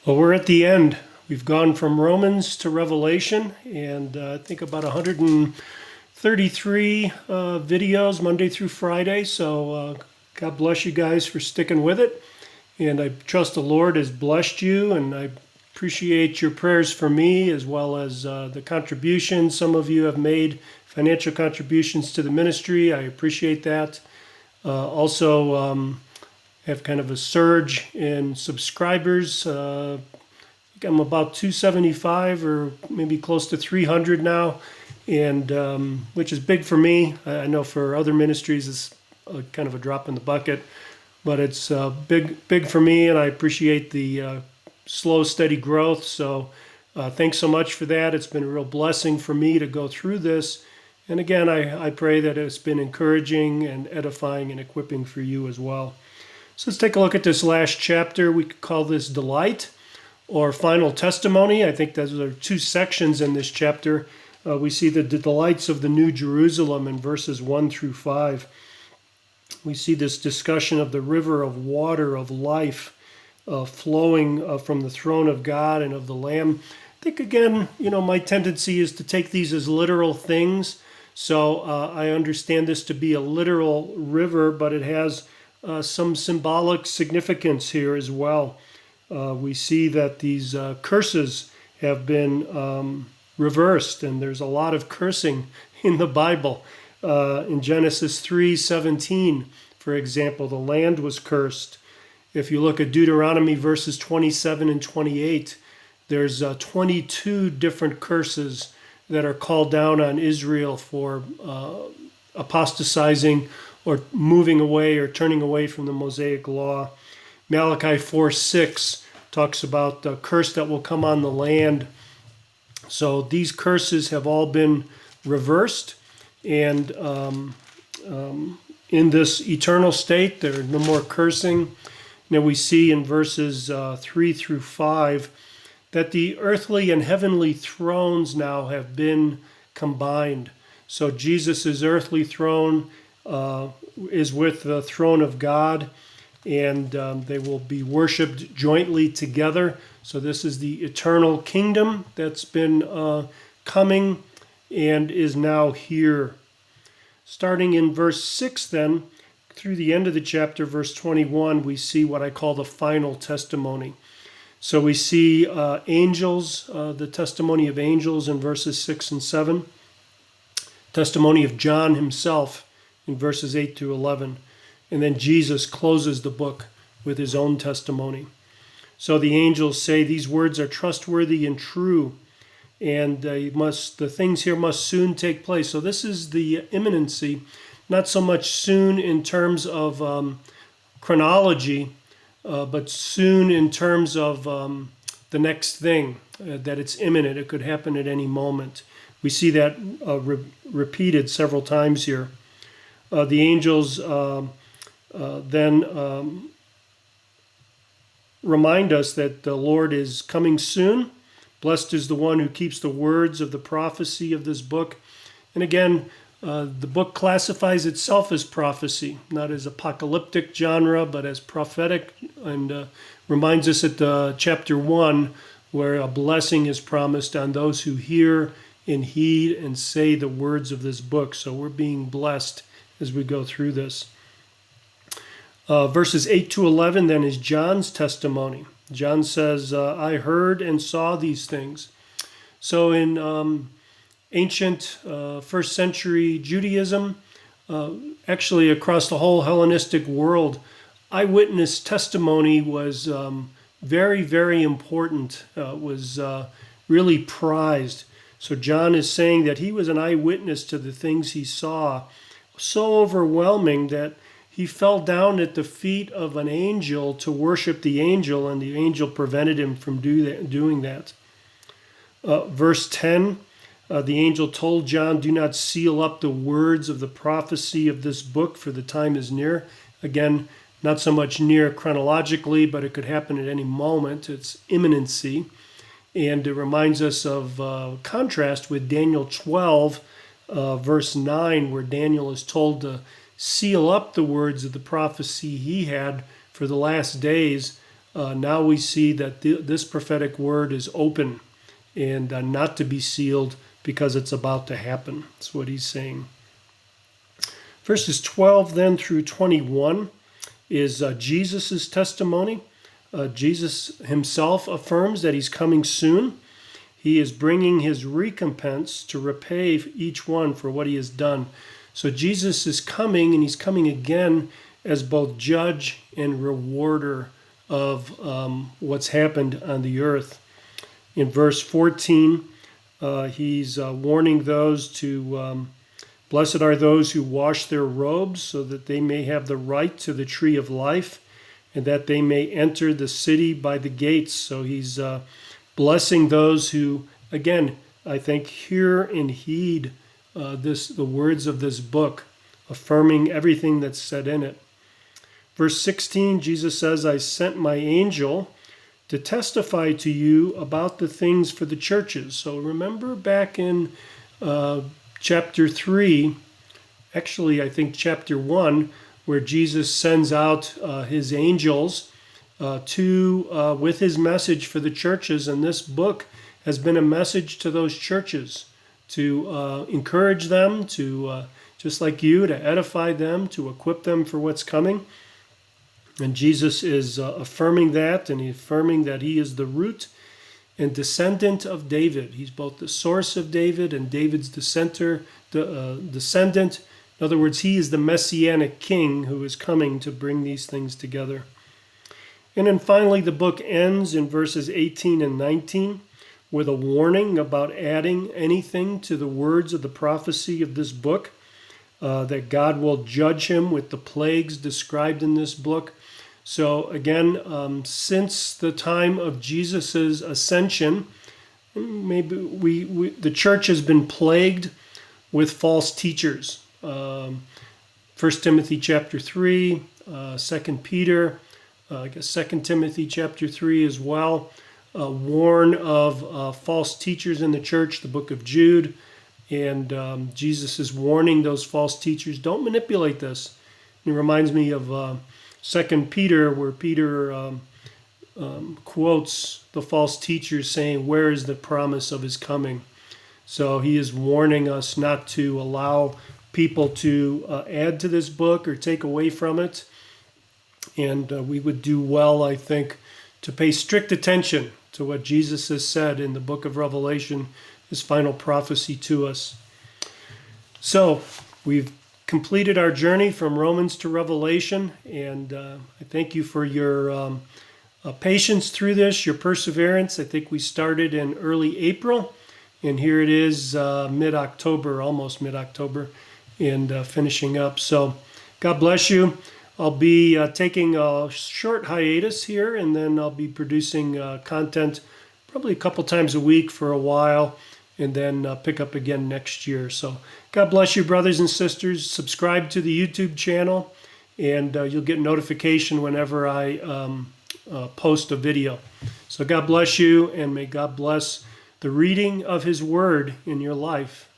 Well, we're at the end. We've gone from Romans to Revelation, and I think about 133 videos Monday through Friday. So God bless you guys for sticking with it. And I trust the Lord has blessed you, and I appreciate your prayers for me as well as the contributions some of you have made, financial contributions to the ministry. I appreciate that. Also, have kind of a surge in subscribers. I think I'm about 275 or maybe close to 300 now, and which is big for me. I know for other ministries it's kind of a drop in the bucket, but it's big for me, and I appreciate the slow, steady growth. So thanks so much for that. It's been a real blessing for me to go through this. And again, I pray that it's been encouraging and edifying and equipping for you as well. So let's take a look at this last chapter. We could call this Delight or Final Testimony. I think those are two sections in this chapter. We see the delights of the New Jerusalem in verses 1 through 5. We see this discussion of the river of water of life flowing from the throne of God and of the Lamb. I think, again, my tendency is to take these as literal things. So I understand this to be a literal river, but it has some symbolic significance here as well. We see that these curses have been reversed, and there's a lot of cursing in the Bible. In Genesis 3:17, for example, the land was cursed. If you look at Deuteronomy verses 27 and 28, there's 22 different curses that are called down on Israel for apostatizing or moving away or turning away from the Mosaic law. Malachi 4:6 talks about the curse that will come on the land. So these curses have all been reversed, and in this eternal state, there are no more cursing. Now we see in verses 3 through 5 that the earthly and heavenly thrones now have been combined. So Jesus' earthly throne is with the throne of God, and they will be worshiped jointly together. So this is the eternal kingdom that's been coming and is now here. Starting in verse 6 then, through the end of the chapter, verse 21, we see what I call the final testimony. So we see angels, the testimony of angels in verses 6 and 7, testimony of John himself in verses 8 to 11, and then Jesus closes the book with his own testimony. So the angels say these words are trustworthy and true, and the things here must soon take place. So this is the imminency, not so much soon in terms of chronology, but soon in terms of the next thing, that it's imminent. It could happen at any moment. We see that repeated several times here. The angels then remind us that the Lord is coming soon. Blessed is the one who keeps the words of the prophecy of this book. And again, the book classifies itself as prophecy, not as apocalyptic genre, but as prophetic, and reminds us at chapter 1 where a blessing is promised on those who hear and heed and say the words of this book. So we're being blessed as we go through this. Verses 8 to 11 then is John's testimony. John says, I heard and saw these things. So in ancient first century Judaism, actually across the whole Hellenistic world, eyewitness testimony was very, very important, was really prized. So John is saying that he was an eyewitness to the things he saw, so overwhelming that he fell down at the feet of an angel to worship the angel, and the angel prevented him from doing that. Verse 10, the angel told John, do not seal up the words of the prophecy of this book, for the time is near. Again, not so much near chronologically, but it could happen at any moment. It's imminency. And it reminds us of contrast with Daniel 12, verse 9, where Daniel is told to seal up the words of the prophecy he had for the last days now we see that this prophetic word is open and not to be sealed because it's about to happen. That's what he's saying. Verses 12 then through 21 is Jesus' testimony. Jesus himself affirms that he's coming soon. He is bringing his recompense to repay each one for what he has done. So Jesus is coming, and he's coming again as both judge and rewarder of what's happened on the earth. In verse 14, he's warning those to, blessed are those who wash their robes so that they may have the right to the tree of life and that they may enter the city by the gates. So he's blessing those who, again, I think, hear and heed the words of this book, affirming everything that's said in it. Verse 16, Jesus says, I sent my angel to testify to you about the things for the churches. So remember back in chapter 3, actually I think chapter 1, where Jesus sends out his angels with his message for the churches. And this book has been a message to those churches to encourage them, to just like you, to edify them, to equip them for what's coming. And Jesus is affirming that, and he's affirming that he is the root and descendant of David. He's both the source of David and David's descendant. In other words, he is the messianic king who is coming to bring these things together. And then finally, the book ends in verses 18 and 19 with a warning about adding anything to the words of the prophecy of this book, that God will judge him with the plagues described in this book. So again, since the time of Jesus' ascension, maybe the church has been plagued with false teachers. 1 Timothy chapter 3, 2 Peter, I guess 2 Timothy chapter 3 as well, warn of false teachers in the church, the book of Jude, and Jesus is warning those false teachers, don't manipulate this. It reminds me of 2 Peter, where Peter quotes the false teachers saying, where is the promise of his coming? So he is warning us not to allow people to add to this book or take away from it. And we would do well, I think, to pay strict attention to what Jesus has said in the book of Revelation, his final prophecy to us. So we've completed our journey from Romans to Revelation, and I thank you for your patience through this, your perseverance. I think we started in early April, and here it is mid-October, almost mid-October, and finishing up. So God bless you. I'll be taking a short hiatus here, and then I'll be producing content probably a couple times a week for a while, and then pick up again next year. So God bless you, brothers and sisters. Subscribe to the YouTube channel, and you'll get notification whenever I post a video. So God bless you, and may God bless the reading of his word in your life.